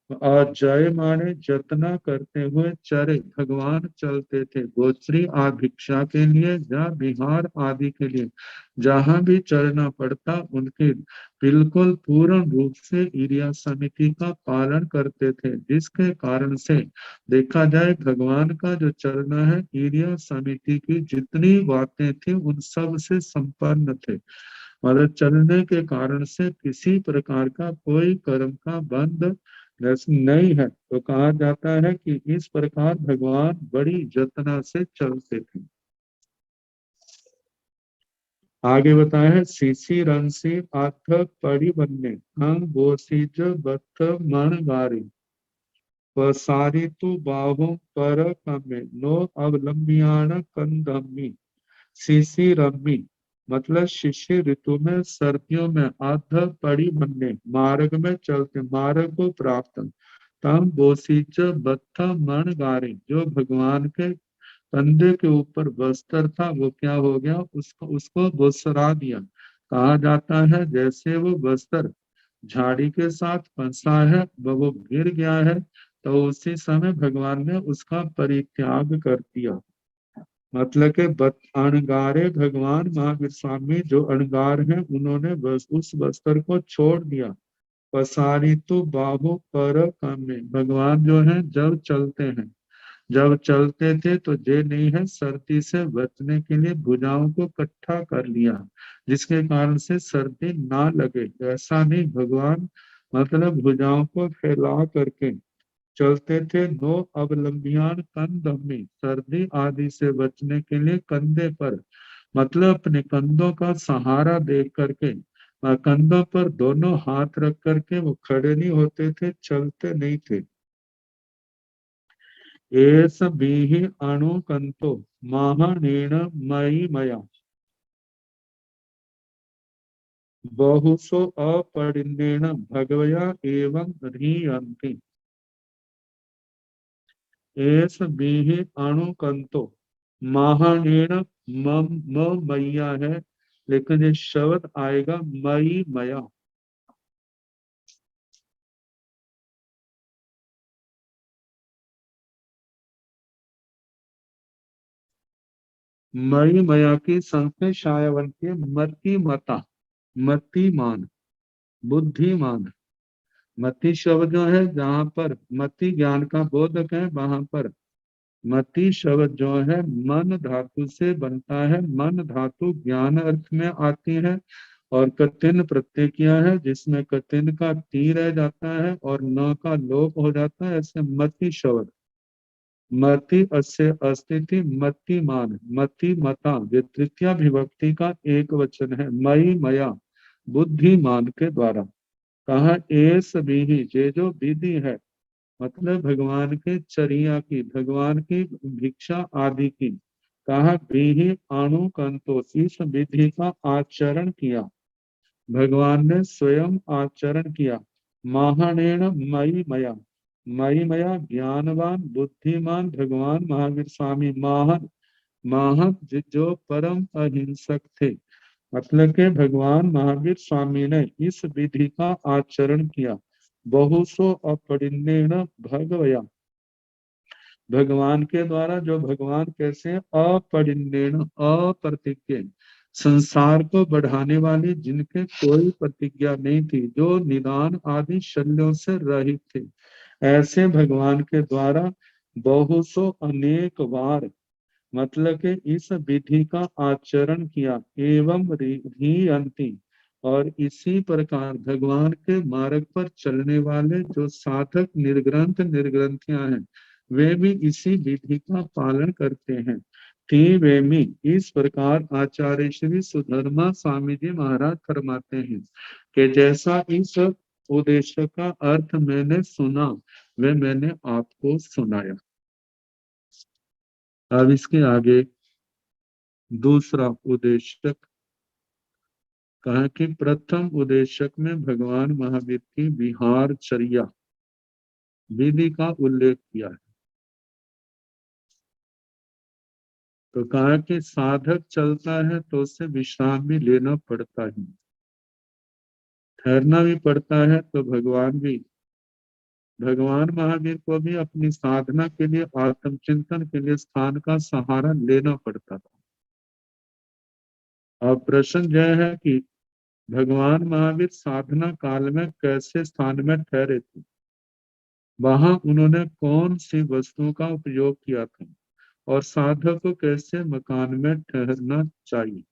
और जय माने जतना करते हुए चरे, भगवान चलते थे गोत्री भिक्षा के लिए या बिहार आदि के लिए, जहां भी चलना पड़ता उनके बिल्कुल पूर्ण रूप से इरिया समिति का पालन करते थे, जिसके कारण से देखा जाए भगवान का जो चलना है इरिया समिति की जितनी बातें थी उन सब से संपन्न थे। मतलब चलने के कारण से किसी प्रकार का कोई कर्म का बंध नहीं है। तो कहा जाता है कि इस प्रकार भगवान बड़ी जतना से चलते थे। आगे बताया है सीसी रंसी आथ पड़ी बनने, हम बोसीज बथ मन गारी, पसारी तु बाहु पर कमे, नो अवलंबियान कंदमी। सीसी रम्मी मतलब शिशिर ऋतु में, सर्दियों में, आध पड़ी बनने, मार्ग में चलते, मार्ग को प्राप्त। तम बोसीच बत्था मन गारे, जो भगवान के कंधे के ऊपर बस्तर था वो क्या हो गया, उसको उसको बोसरा दिया। कहा जाता है जैसे वो बस्तर झाड़ी के साथ फंसा है, वो गिर गया है, तो उसी समय भगवान ने उसका परित्याग कर दिया। मतलब के अणगारे भगवान महावीर स्वामी जो अणगार हैं उन्होंने बस उस बस्तर को छोड़ दिया। पसारी तो बाहु पर कामे, भगवान जो है जब चलते हैं, जब चलते थे तो ये नहीं है सर्दी से बचने के लिए भुजाओं को इकट्ठा कर लिया, जिसके कारण से सर्दी ना लगे, ऐसा नहीं, भगवान मतलब भुजाओं को फैला करके चलते थे। नो अवलंबियान कंधमी, सर्दी आदि से बचने के लिए कंधे पर, मतलब अपने कंधों का सहारा दे करके, कंधों पर दोनों हाथ रख करके वो खड़े नहीं होते थे, चलते नहीं थे। एस बीहि अणु कंतो महानीण मई मया, बहुसो अपरिणेण भगवया एवं ह्रियन्ति। एस बीहि अणु कंतो, महानेण मम म मैया है, लेकिन ये शब्द आएगा मई मया। मई मया की संख्या शाया बनती है मति मता, मतिमान, बुद्धिमान। मति शब्द जो है, जहाँ पर मति ज्ञान का बोधक है, वहां पर मति शब्द जो है मन धातु से बनता है। मन धातु ज्ञान अर्थ में आती है और कतिन प्रत्यय किया है, जिसमें कतिन का ती रह जाता है और न का लोप हो जाता है। ऐसे मति शब्द, मति अस्य अस्तिथि मतिमान, मति मता, ये तृतीया विभक्ति का एक वचन है। मई मया, बुद्धिमान के द्वारा। कहा एस भी, ये जो विधि है, मतलब भगवान के चर्या की, भगवान की भिक्षा आदि की। कहा भी अणुकंतो, इस विधि का आचरण किया, भगवान ने स्वयं आचरण किया। महानेण मई मया, मई मया ज्ञानवान बुद्धिमान भगवान महावीर स्वामी माहन, माहन जो परम अहिंसक थे। मतलब के भगवान महावीर स्वामी ने इस विधि का आचरण किया। बहुसो अपरिण्येन भगवया, भगवान के द्वारा, जो भगवान कैसे अपरिण्येन, अप्रतिज्ञ, संसार को बढ़ाने वाली, जिनके कोई प्रतिज्ञा नहीं थी, जो निदान आदि शल्यों से रहित थे, ऐसे भगवान के द्वारा बहुसो अनेक बार, मतलब के इस विधि का आचरण किया। एवं रियंती, और इसी प्रकार भगवान के मार्ग पर चलने वाले जो साधक निर्ग्रंथ निर्ग्रंथियां हैं, वे भी इसी विधि का पालन करते हैं। ती वे में इस प्रकार आचार्य श्री सुधर्मा स्वामी जी महाराज फरमाते हैं कि जैसा इस उद्देश्य का अर्थ मैंने सुना, वे मैंने आपको सुनाया। अब इसके आगे दूसरा उद्देश्यक कहा कि प्रथम उद्देश्यक में भगवान महावीर की विहारचर्या विधि का उल्लेख किया है। तो कहा कि साधक चलता है तो उसे विश्राम भी लेना पड़ता है, ठहरना भी पड़ता है। तो भगवान महावीर को भी अपनी साधना के लिए, आत्मचिंतन के लिए स्थान का सहारा लेना पड़ता था। अब प्रश्न यह है कि भगवान महावीर साधना काल में कैसे स्थान में ठहरे थे, वहां उन्होंने कौन सी वस्तुओं का उपयोग किया था, और साधक को कैसे मकान में ठहरना चाहिए।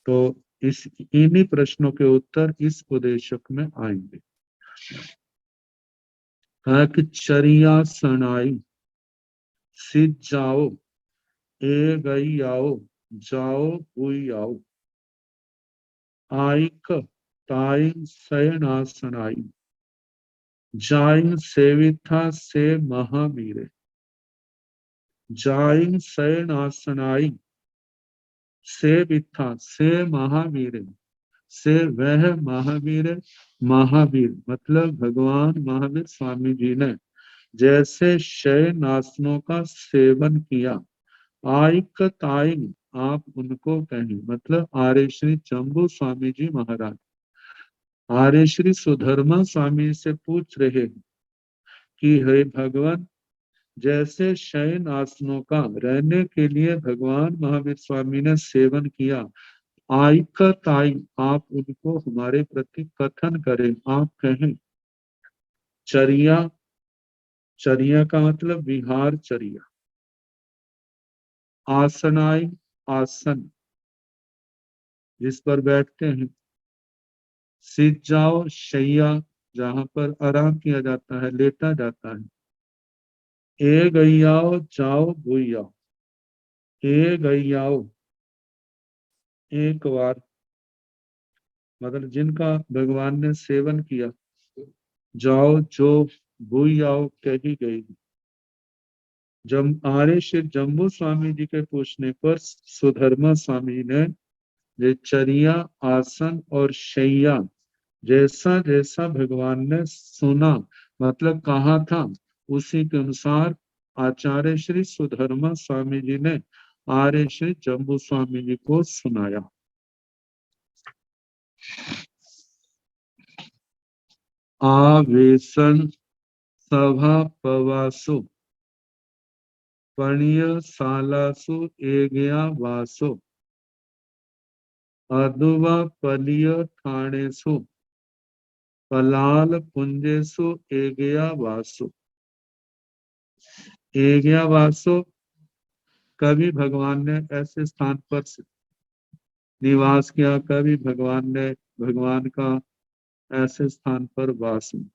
तो इस इन्हीं प्रश्नों के उत्तर इस उपदेशक में आएंगे। कहा कि चरिया सनाई, सिद्ध जाओ, ए गई आओ, जाओ हुई आओ, आइक ताई शयनासनाई, जाइन सेविथा से महावीरे, जाइन शयनासनाई से विथा से महावीर, से वह महावीर, महावीर मतलब भगवान महावीर स्वामी जी ने जैसे शयनासनों का सेवन किया। आइक ताइक, आप उनको कहें, मतलब आर्य श्री जम्बू स्वामी जी महाराज आर्य श्री सुधर्मा स्वामी से पूछ रहे हैं कि हे भगवान, जैसे शयन आसनों का रहने के लिए भगवान महावीर स्वामी ने सेवन किया, आइक ताई, आप उनको हमारे प्रति कथन करें, आप कहें। चर्या, चर्या का मतलब विहार चर्या। आसनाई, आसन जिस पर बैठते हैं। सिद्ध जाओ, शैया जहां पर आराम किया जाता है, लेटा जाता है। ए गैयाओ, जाओ भूयाओ, ए गैयाओ एक बार, मतलब जिनका भगवान ने सेवन किया। जाओ जो भूयाओ कही गई। जब आर्य श्री जम्बू स्वामी जी के पूछने पर सुधर्मा स्वामी ने ये चर्या, आसन और शैया जैसा जैसा भगवान ने सुना, मतलब कहा था, उसी के अनुसार आचार्य श्री सुधर्मा स्वामी जी ने आर्य श्री जम्बू स्वामी जी को सुनाया। आवेशन सभा पवासो, पणिय सालासु एगया वासो अदुवा पलिय ठाणेसु पलाल पुंजेसु एगया वासो। एगया वासो, कभी भगवान ने ऐसे स्थान पर निवास किया, कभी भगवान ने भगवान का ऐसे स्थान पर वास में।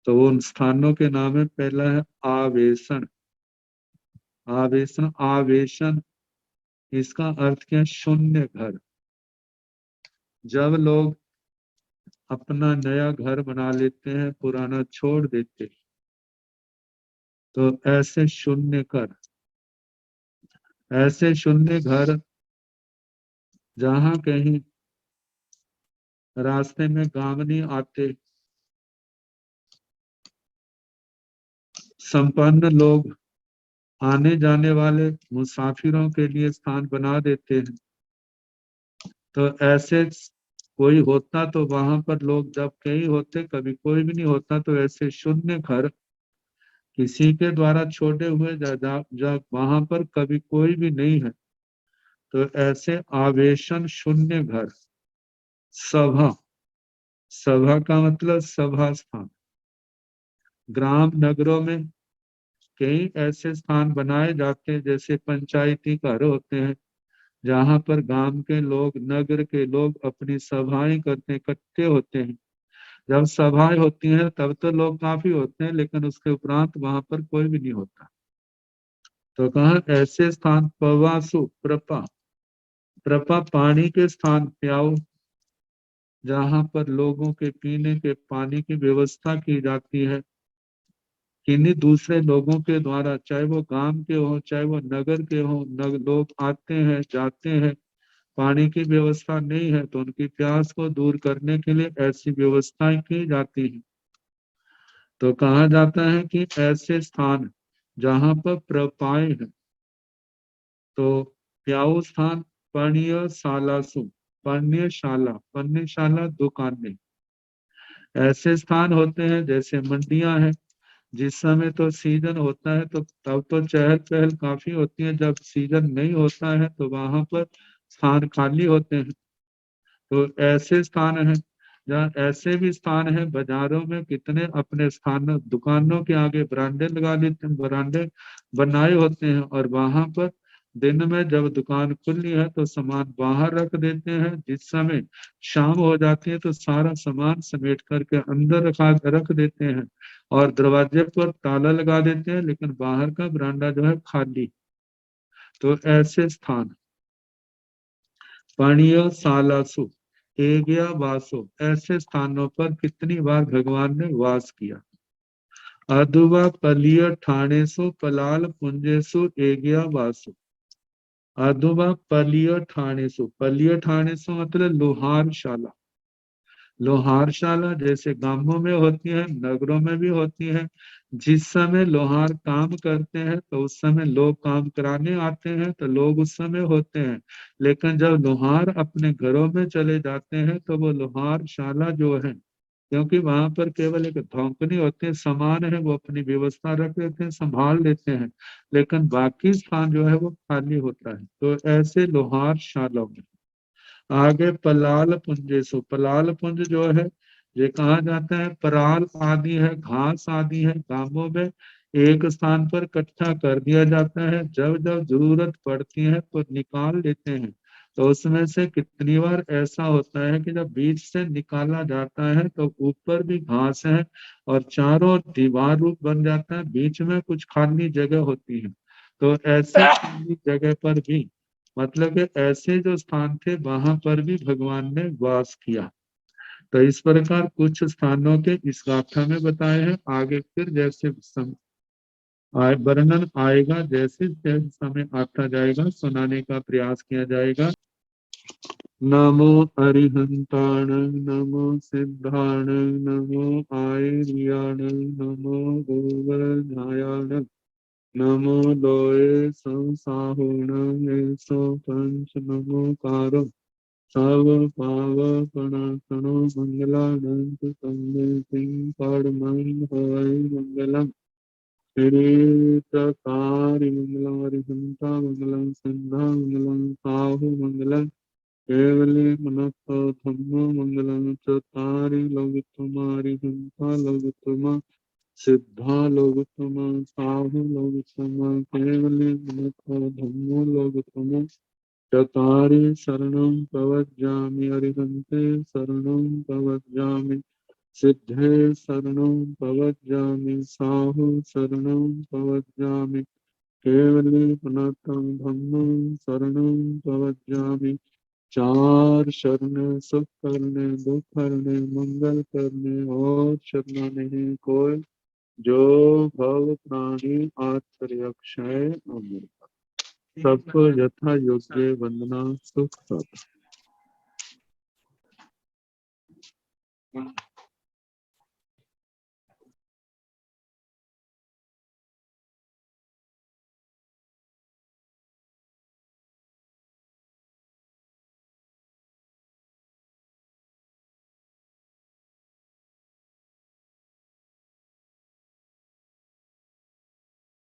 तो उन स्थानों के नाम है, पहला है आवेशन। आवेशन, आवेशन इसका अर्थ क्या है? शून्य घर। जब लोग अपना नया घर बना लेते हैं, पुराना छोड़ देते हैं, तो ऐसे शून्य घर, ऐसे शून्य घर जहां कहीं रास्ते में गांव आते, संपन्न लोग आने जाने वाले मुसाफिरों के लिए स्थान बना देते हैं। तो ऐसे कोई होता तो वहां पर लोग जब कई होते, कभी कोई भी नहीं होता, तो ऐसे शून्य घर किसी के द्वारा छोड़े हुए जब वहां पर कभी कोई भी नहीं है, तो ऐसे आवेशन शून्य घर। सभा, सभा का मतलब सभा स्थान। ग्राम नगरों में कई ऐसे स्थान बनाए जाते हैं, जैसे पंचायती घर होते हैं, जहां पर गांव के लोग, नगर के लोग अपनी सभाएं करते, इकट्ठे होते हैं। जब सभाएं होती हैं तब तो लोग काफी होते हैं, लेकिन उसके उपरांत वहां पर कोई भी नहीं होता। तो कहा ऐसे स्थान पवासु, प्रपा, प्रपा पानी के स्थान, प्याऊ, जहां पर लोगों के पीने के पानी की व्यवस्था की जाती है किन्हीं दूसरे लोगों के द्वारा, चाहे वो गांव के हो चाहे वो नगर के हो। लोग आते हैं जाते हैं, पानी की व्यवस्था नहीं है तो उनकी प्यास को दूर करने के लिए ऐसी व्यवस्थाएं की जाती है। तो कहा जाता है कि ऐसे स्थान जहां पर प्रपाएं हैं, तो प्याऊ स्थान पण्य शालासु, पण्यशाला, पण्यशाला दुकानें, ऐसे स्थान होते हैं। जैसे मंडियां हैं, जिस समय तो सीजन होता है तो तब तो चहल पहल काफी होती है, जब सीजन नहीं होता है तो वहां पर स्थान खाली होते हैं। तो ऐसे स्थान हैं जहाँ, ऐसे भी स्थान है बाजारों में, कितने अपने स्थान दुकानों के आगे बरांडे लगा लेते हैं, बरांडे बनाए होते हैं, और वहां पर दिन में जब दुकान खुली है तो सामान बाहर रख देते हैं। जिस समय शाम हो जाती है तो सारा सामान समेट करके अंदर रख देते हैं और दरवाजे पर ताला लगा देते हैं, लेकिन बाहर का बरांडा जो है खाली। तो ऐसे स्थान पणिय सालासु एगया वासो, ऐसे स्थानों पर कितनी बार भगवान ने वास किया। अदुवा पलिय ठाणेसु पलाल पुंजेसु एगया वासु। अदुवा पलिय ठाणेसु, पलिय ठाणेसु मतलब लोहारशाला। लोहारशाला जैसे गांवों में होती है, नगरों में भी होती है। जिस समय लोहार काम करते हैं तो उस समय लोग काम कराने आते हैं, तो लोग उस समय होते हैं। लेकिन जब लोहार अपने घरों में चले जाते हैं तो वो लोहारशाला जो है, क्योंकि वहां पर केवल एक धौंकनी होती है, सामान है वो अपनी व्यवस्था रख लेते हैं, संभाल लेते हैं, लेकिन बाकी स्थान जो है वो खाली होता है। तो ऐसे लोहारशालों में आगे पलाल पुंजेसु, पलाल पुंज जो है ये कहा जाता है, पराल आदि है, घास आदि है, गांवों में एक स्थान पर इकट्ठा कर दिया जाता है। जब जब जरूरत पड़ती है तो निकाल लेते हैं। तो उसमें से कितनी बार ऐसा होता है कि जब बीच से निकाला जाता है तो ऊपर भी घास है और चारों ओर दीवार रूप बन जाता है, बीच में कुछ खाली जगह होती है। तो ऐसे खाली जगह पर भी, मतलब कि ऐसे जो स्थान थे वहां पर भी भगवान ने वास किया। तो इस प्रकार कुछ स्थानों के इस गाथा में बताए हैं। आगे फिर जैसे वर्णन आएगा, जैसे जैसे समय आता जाएगा सुनाने का प्रयास किया जाएगा। नमो अरिहंताण, नमो सिद्धाण, नमो आयर्याण, नमो गोवर्धायाण, नमो लोये संसाहुण सो पंच नमोकारो सब पावपणासनो मंगलानंद तन्मे सिंह परमं हवै मंगलम। श्रीचकारी मंगलम हरिहंता मंगलम सिंधा मंगलम साहु मंगलम केवली मनस्सो धम्मो मंगलम चतारी लोगुतमारी हंता लोगुतमा सिद्धा लोगुतमा साहु लोगुतमा केवली मनस्सो धम्मो लोगुतमा चतारी शरणं प्रवज्जामि अरिहन्ते शरणं प्रवज्जामि सिद्धे शरणं प्रवज्जामि साहु शरणं प्रवज्जामि केवली पुनतं धम्मं शरणं प्रवज्जामि चार शरण सुख करने दुख करने मंगल करने और शरणा नहीं कोई जो भव प्राणी आश्चर्य क्षय अमृत सबको यथा योग्य वंदना सुख सब